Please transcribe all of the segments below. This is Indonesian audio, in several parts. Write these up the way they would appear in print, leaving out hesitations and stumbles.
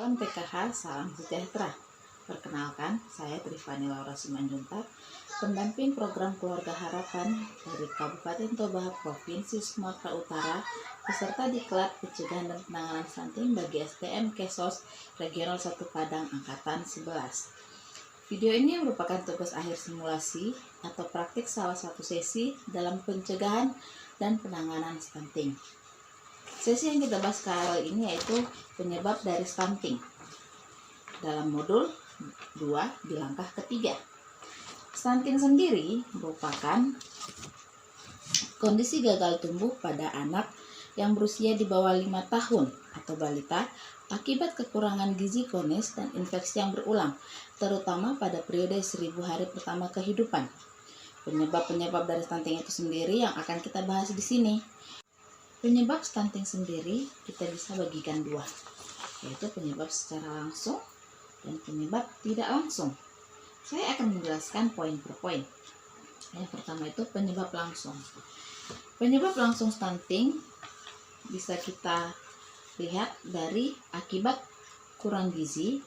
Salam PKH, salam sejahtera. Perkenalkan, saya Trifani Laura Simanjuntak, pendamping program Keluarga Harapan dari Kabupaten Toba, Provinsi Sumatera Utara, peserta Diklat Pencegahan dan Penanganan Stunting bagi STM Kesos Regional 1 Padang Angkatan 11. Video ini merupakan tugas akhir simulasi atau praktik salah satu sesi dalam pencegahan dan penanganan stunting. Sesi yang kita bahas kali ini yaitu penyebab dari stunting dalam modul 2 di langkah ketiga. Stunting sendiri merupakan kondisi gagal tumbuh pada anak yang berusia di bawah 5 tahun atau balita akibat kekurangan gizi kronis dan infeksi yang berulang, terutama pada periode 1000 hari pertama kehidupan. Penyebab-penyebab dari stunting itu sendiri yang akan kita bahas di sini. Penyebab stunting sendiri kita bisa bagikan dua, yaitu penyebab secara langsung dan penyebab tidak langsung. Saya akan menjelaskan poin per poin. Yang pertama itu penyebab langsung. Penyebab langsung stunting bisa kita lihat dari akibat kurang gizi,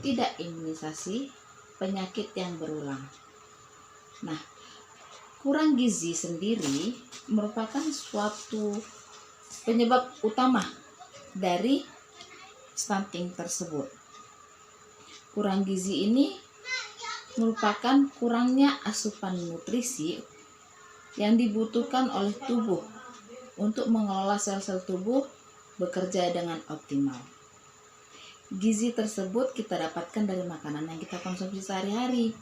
tidak imunisasi, penyakit yang berulang. Nah, kurang gizi sendiri merupakan suatu penyebab utama dari stunting tersebut. Kurang gizi ini merupakan kurangnya asupan nutrisi yang dibutuhkan oleh tubuh untuk mengelola sel-sel tubuh bekerja dengan optimal. Gizi tersebut kita dapatkan dari makanan yang kita konsumsi sehari-hari.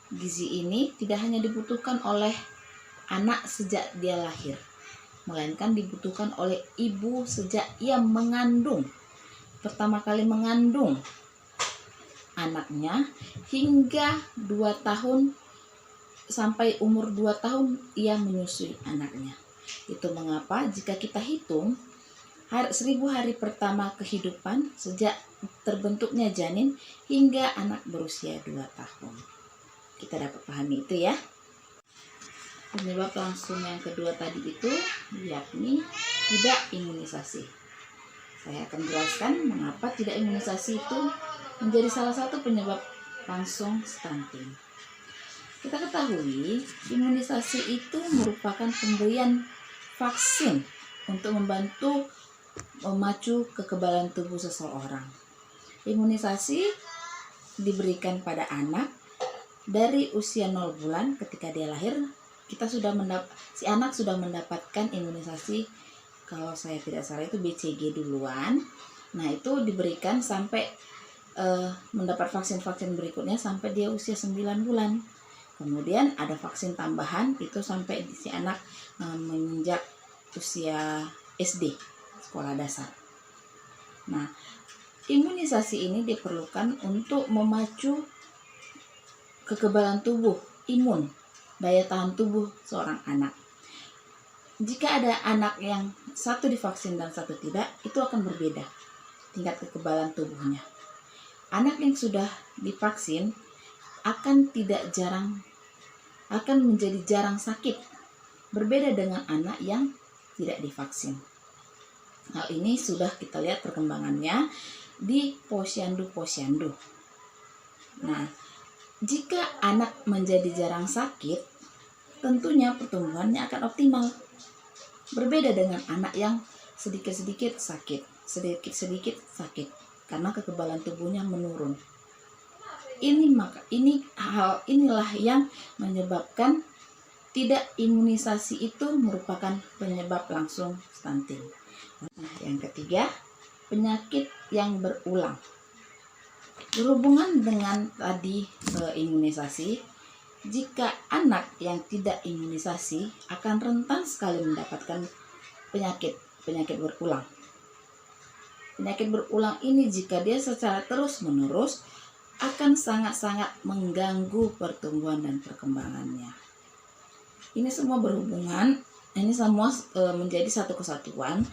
Gizi ini tidak hanya dibutuhkan oleh anak sejak dia lahir, melainkan dibutuhkan oleh ibu sejak ia mengandung. Pertama kali mengandung anaknya hingga 2 tahun sampai umur 2 tahun ia menyusui anaknya. Itu mengapa jika kita hitung 1000 hari pertama kehidupan sejak terbentuknya janin hingga anak berusia 2 tahun. Kita dapat pahami itu ya. Penyebab langsung yang kedua tadi itu yakni tidak imunisasi. Saya akan jelaskan mengapa tidak imunisasi itu menjadi salah satu penyebab langsung stunting. Kita ketahui imunisasi itu merupakan pemberian vaksin untuk membantu memacu kekebalan tubuh seseorang. Imunisasi diberikan pada anak dari usia 0 bulan. Ketika dia lahir, si anak sudah mendapatkan imunisasi, kalau saya tidak salah itu BCG duluan. Nah, itu diberikan sampai mendapat vaksin-vaksin berikutnya sampai dia usia 9 bulan. Kemudian ada vaksin tambahan itu sampai si anak menginjak usia SD, sekolah dasar. Nah, imunisasi ini diperlukan untuk memacu kekebalan tubuh, imun, daya tahan tubuh seorang anak. Jika ada anak yang satu divaksin dan satu tidak, itu akan berbeda tingkat kekebalan tubuhnya. Anak yang sudah divaksin akan menjadi jarang sakit, berbeda dengan anak yang tidak divaksin. Hal ini sudah kita lihat perkembangannya di posyandu. Nah, jika anak menjadi jarang sakit, tentunya pertumbuhannya akan optimal. Berbeda dengan anak yang sedikit-sedikit sakit, karena kekebalan tubuhnya menurun. Inilah yang menyebabkan tidak imunisasi itu merupakan penyebab langsung stunting. Nah, yang ketiga, penyakit yang berulang. Berhubungan dengan tadi imunisasi, jika anak yang tidak imunisasi akan rentan sekali mendapatkan penyakit berulang. Penyakit berulang ini jika dia secara terus-menerus akan sangat-sangat mengganggu pertumbuhan dan perkembangannya. Ini semua berhubungan, menjadi satu kesatuan.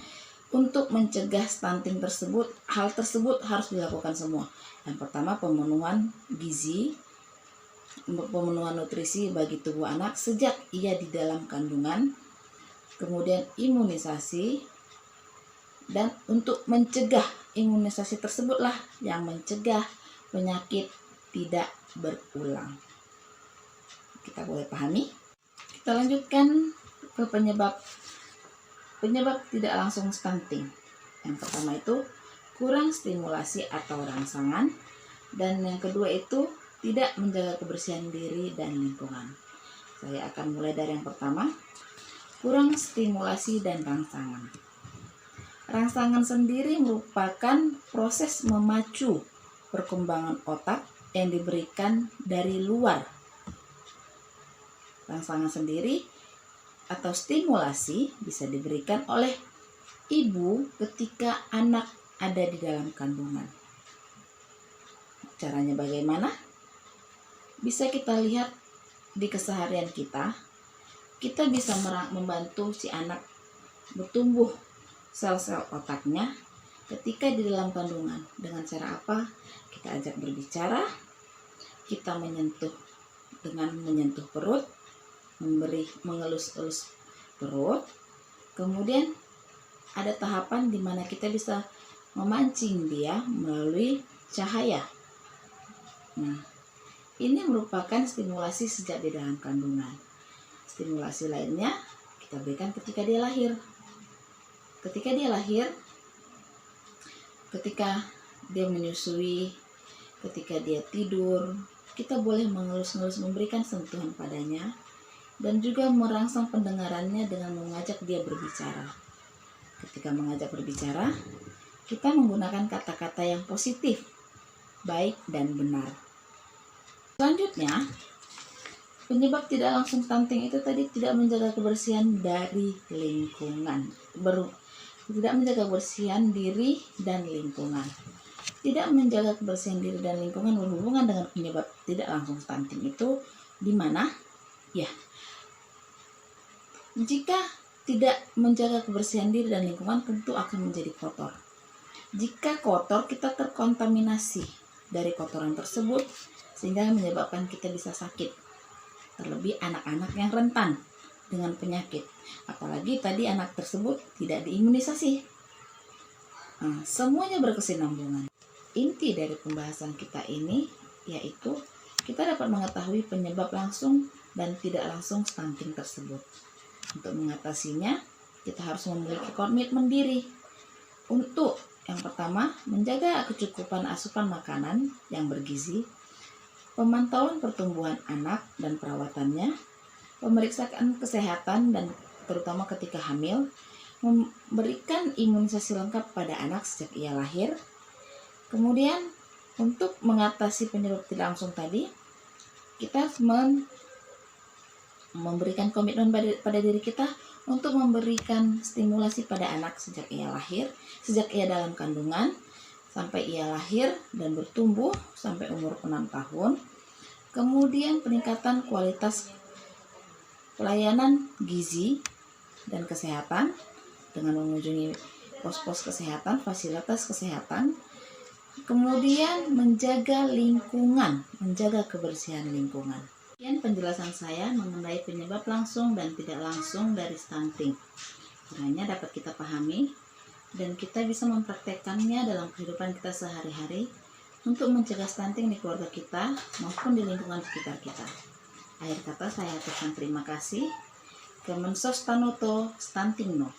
Untuk mencegah stunting tersebut, hal tersebut harus dilakukan semua. Yang pertama, pemenuhan gizi, pemenuhan nutrisi bagi tubuh anak sejak ia di dalam kandungan, kemudian imunisasi, dan untuk mencegah imunisasi tersebutlah yang mencegah penyakit tidak berulang. Kita boleh pahami? Kita lanjutkan ke penyebab tidak langsung stunting. Yang pertama itu kurang stimulasi atau rangsangan, dan yang kedua itu tidak menjaga kebersihan diri dan lingkungan. Saya akan mulai dari yang pertama, kurang stimulasi dan rangsangan. Rangsangan sendiri merupakan proses memacu perkembangan otak yang diberikan dari luar. Rangsangan sendiri atau stimulasi bisa diberikan oleh ibu ketika anak ada di dalam kandungan. Caranya bagaimana? Bisa kita lihat di keseharian kita. Kita bisa membantu si anak bertumbuh sel-sel otaknya ketika di dalam kandungan. Dengan cara apa? Kita ajak berbicara, kita menyentuh dengan menyentuh perut, mengelus-elus perut. Kemudian ada tahapan di mana kita bisa memancing dia melalui cahaya. Nah, ini merupakan stimulasi sejak di dalam kandungan. Stimulasi lainnya kita berikan ketika dia lahir. Ketika dia lahir, ketika dia menyusui, ketika dia tidur, kita boleh mengelus-elus, memberikan sentuhan padanya, dan juga merangsang pendengarannya dengan mengajak dia berbicara. Ketika mengajak berbicara, kita menggunakan kata-kata yang positif, baik dan benar. Selanjutnya, penyebab tidak langsung stunting itu tadi tidak menjaga kebersihan dari lingkungan. Tidak menjaga kebersihan diri dan lingkungan. Tidak menjaga kebersihan diri dan lingkungan berhubungan dengan penyebab tidak langsung stunting itu di mana? Ya, jika tidak menjaga kebersihan diri dan lingkungan tentu akan menjadi kotor. Jika kotor, kita terkontaminasi dari kotoran tersebut sehingga menyebabkan kita bisa sakit. Terlebih anak-anak yang rentan dengan penyakit. Apalagi tadi anak tersebut tidak diimunisasi. Nah, semuanya berkesinambungan. Inti dari pembahasan kita ini yaitu kita dapat mengetahui penyebab langsung dan tidak langsung stunting tersebut. Untuk mengatasinya, kita harus memiliki komitmen diri. Untuk yang pertama, menjaga kecukupan asupan makanan yang bergizi, pemantauan pertumbuhan anak dan perawatannya, pemeriksaan kesehatan dan terutama ketika hamil, memberikan imunisasi lengkap pada anak sejak ia lahir. Kemudian, untuk mengatasi penyebab tidak langsung tadi, kita memberikan komitmen pada diri kita untuk memberikan stimulasi pada anak sejak ia lahir, sejak ia dalam kandungan, sampai ia lahir dan bertumbuh sampai umur 6 tahun. Kemudian peningkatan kualitas pelayanan gizi dan kesehatan dengan mengunjungi pos-pos kesehatan, fasilitas kesehatan. Kemudian menjaga lingkungan, menjaga kebersihan lingkungan. Sekian penjelasan saya mengenai penyebab langsung dan tidak langsung dari stunting. Kiranya dapat kita pahami dan kita bisa mempraktekkannya dalam kehidupan kita sehari-hari untuk mencegah stunting di keluarga kita maupun di lingkungan sekitar kita. Akhir kata saya ucapkan terima kasih. Kemensos Tanoto Stunting No.